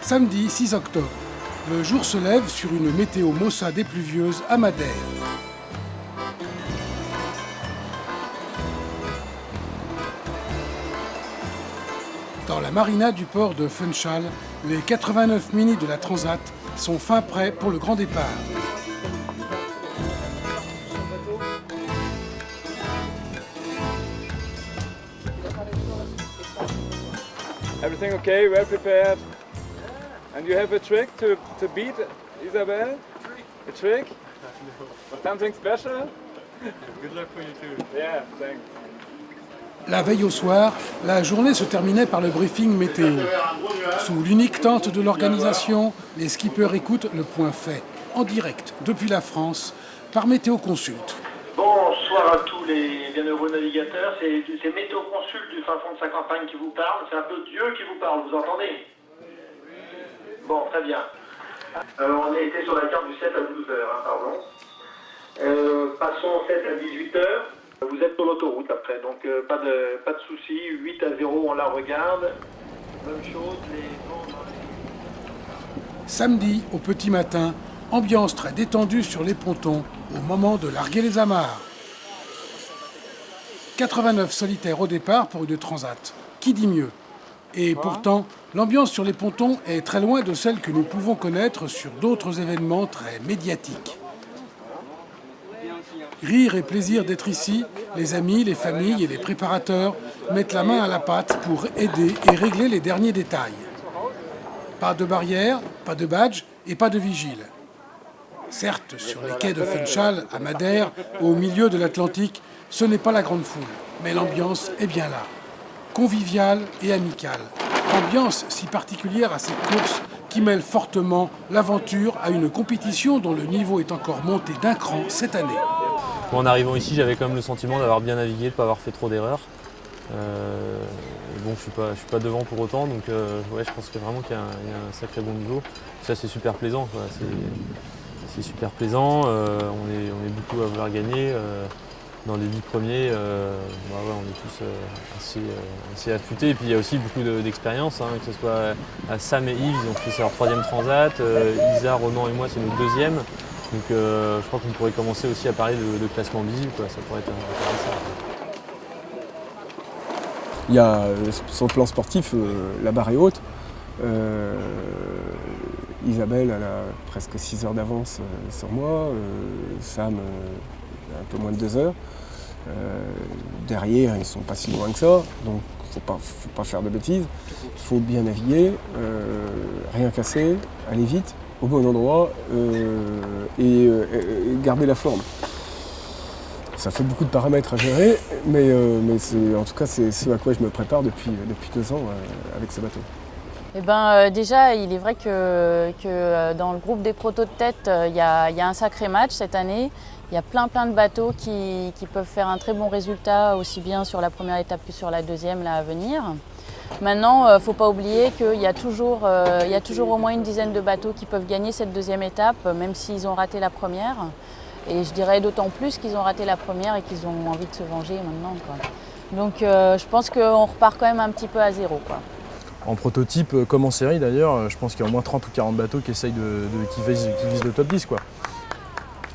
Samedi 6 octobre. Le jour se lève sur une météo maussade et pluvieuse à Madère. Dans la marina du port de Funchal, les 89 Mini de la Transat sont fin prêts pour le grand départ. Everything okay? Well prepared? And you have a trick to beat Isabel? A trick? Something special? Good luck for you too. Yeah, thanks. La veille au soir, la journée se terminait par le briefing météo. Sous l'unique tente de l'organisation, les skippers écoutent le point fait, en direct, depuis la France, par Météo Consult. Bonsoir à tous les bienheureux navigateurs, c'est Météo Consult du fin fond de sa campagne qui vous parle, c'est un peu Dieu qui vous parle, vous entendez? Bon, très bien. On a été sur la carte du 7 à 12 heures, pardon. Passons 7 à 18 heures. Vous êtes sur l'autoroute après, donc pas de soucis. 8 à 0, on la regarde. Même chose, les vents dans les... Samedi, au petit matin, ambiance très détendue sur les pontons au moment de larguer les amarres. 89 solitaires au départ pour une transat. Qui dit mieux? Et pourtant, l'ambiance sur les pontons est très loin de celle que nous pouvons connaître sur d'autres événements très médiatiques. Rire et plaisir d'être ici, les amis, les familles et les préparateurs mettent la main à la pâte pour aider et régler les derniers détails. Pas de barrière, pas de badge et pas de vigile. Certes, sur les quais de Funchal, à Madère, au milieu de l'Atlantique, ce n'est pas la grande foule, mais l'ambiance est bien là. Conviviale et amicale. Ambiance si particulière à cette course qui mêle fortement l'aventure à une compétition dont le niveau est encore monté d'un cran cette année. En arrivant ici, j'avais quand même le sentiment d'avoir bien navigué, de ne pas avoir fait trop d'erreurs. Bon, je suis pas devant pour autant, donc ouais, je pense que vraiment qu'il y a un sacré bon niveau. Ça, c'est super plaisant, quoi. C'est super plaisant. On est beaucoup à vouloir gagner. Dans les 10 premiers, ouais, on est tous assez affûtés. Et puis il y a aussi beaucoup d'expérience, hein, que ce soit Sam et Yves, ils ont fait leur 3e transat, Isa, Ronan et moi, c'est notre 2e. Donc je crois qu'on pourrait commencer aussi à parler de classement visible, quoi. Ça pourrait être intéressant. Il y a, sur le plan sportif, la barre est haute. Isabelle, elle a presque 6 heures d'avance sur moi. Sam, un peu moins de 2 heures. Derrière, ils ne sont pas si loin que ça. Donc faut pas faire de bêtises. Il faut bien naviguer, rien casser, aller vite, au bon endroit et garder la forme. Ça fait beaucoup de paramètres à gérer, mais en tout cas c'est ce à quoi je me prépare depuis 2 ans avec ce bateau. Eh ben, déjà, il est vrai que dans le groupe des protos de tête, il y a un sacré match cette année. Il y a plein de bateaux qui peuvent faire un très bon résultat, aussi bien sur la première étape que sur la deuxième là, à venir. Maintenant, il ne faut pas oublier qu'il y a toujours au moins une dizaine de bateaux qui peuvent gagner cette deuxième étape, même s'ils ont raté la première. Et je dirais d'autant plus qu'ils ont raté la première et qu'ils ont envie de se venger maintenant, quoi. Donc je pense qu'on repart quand même un petit peu à zéro, quoi. En prototype, comme en série d'ailleurs, je pense qu'il y a au moins 30 ou 40 bateaux qui essayent qui visent le top 10, quoi.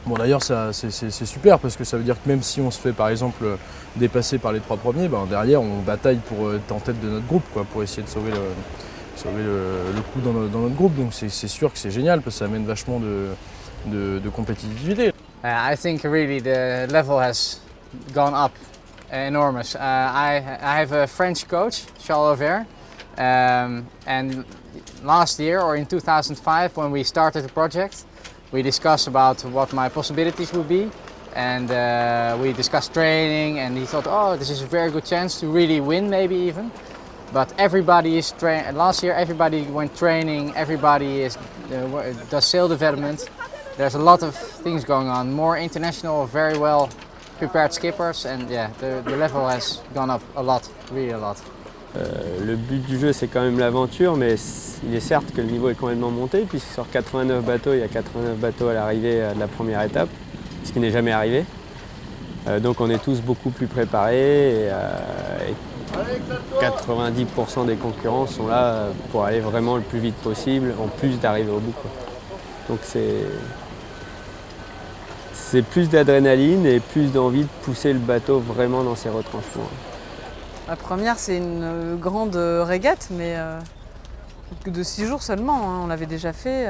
Bon, d'ailleurs, c'est super parce que ça veut dire que même si on se fait par exemple dépasser par les 3 premiers, ben, derrière on bataille pour être en tête de notre groupe, quoi, pour essayer de sauver le coup dans notre groupe. Donc c'est sûr que c'est génial parce que ça amène vachement de compétitivité. I think really the level has gone up enormous. I have a French coach, Charles Auvert, and last year or in 2005 when we started the project, we discussed about what my possibilities would be, and we discussed training, and he thought, oh, this is a very good chance to really win, maybe even. But everybody is last year everybody went training, everybody does sail development. There's a lot of things going on, more international, very well prepared skippers, and yeah, the level has gone up a lot, really a lot. Le but du jeu, c'est quand même l'aventure, mais il est certes que le niveau est complètement monté, puisque sur 89 bateaux, il y a 89 bateaux à l'arrivée de la première étape, ce qui n'est jamais arrivé. Donc on est tous beaucoup plus préparés et 90% des concurrents sont là pour aller vraiment le plus vite possible, en plus d'arriver au bout, quoi. Donc c'est plus d'adrénaline et plus d'envie de pousser le bateau vraiment dans ses retranchements. La première, c'est une grande régate, mais de 6 jours seulement, hein, on l'avait déjà fait.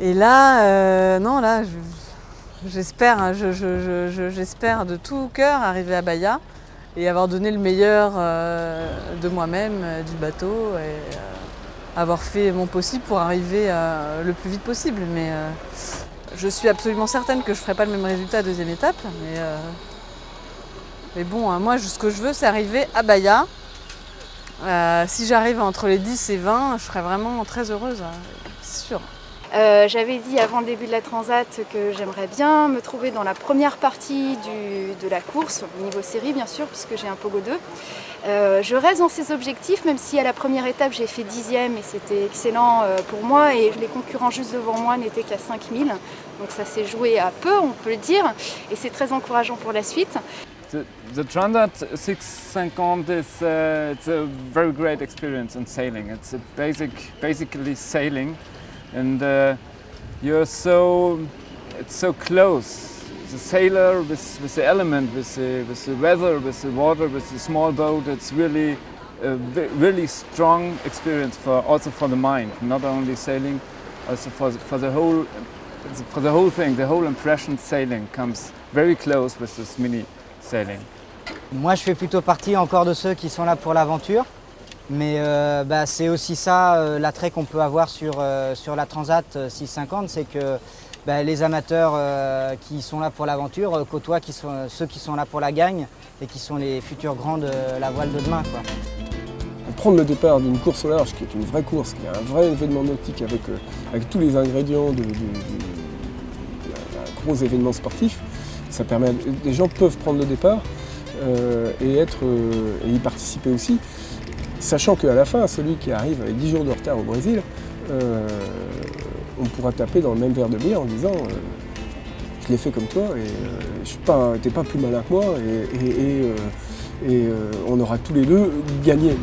Et là, non, là, j'espère de tout cœur arriver à Bahia et avoir donné le meilleur de moi-même, du bateau, et avoir fait mon possible pour arriver le plus vite possible. Mais je suis absolument certaine que je ne ferai pas le même résultat à la deuxième étape. Mais bon, moi, ce que je veux, c'est arriver à Bahia. Si j'arrive entre les 10 et 20, je serai vraiment très heureuse, c'est sûr. J'avais dit avant le début de la Transat que j'aimerais bien me trouver dans la première partie de la course, au niveau série bien sûr, puisque j'ai un Pogo 2. Je reste dans ces objectifs, même si à la première étape j'ai fait 10e et c'était excellent pour moi, et les concurrents juste devant moi n'étaient qu'à 5000, donc ça s'est joué à peu, on peut le dire, et c'est très encourageant pour la suite. The Transat 650 it's a very great experience in sailing. It's basically sailing, and it's so close. The sailor with the element, with the weather, with the water, with the small boat. It's really a really strong experience also for the mind. Not only sailing, also for the whole thing. The whole impression sailing comes very close with this mini sailing. Moi, je fais plutôt partie encore de ceux qui sont là pour l'aventure, mais c'est aussi ça l'attrait qu'on peut avoir sur la Transat 650, c'est que les amateurs qui sont là pour l'aventure côtoient ceux qui sont là pour la gagne et qui sont les futurs grands de la voile de demain, quoi. Prendre le départ d'une course au large, qui est une vraie course, qui est un vrai événement nautique avec tous les ingrédients d'un gros événement sportif, ça permet, les gens peuvent prendre le départ et y participer aussi, sachant qu'à la fin, celui qui arrive avec 10 jours de retard au Brésil, on pourra taper dans le même verre de bière en disant je l'ai fait comme toi et t'es pas plus malin que moi et on aura tous les deux gagné.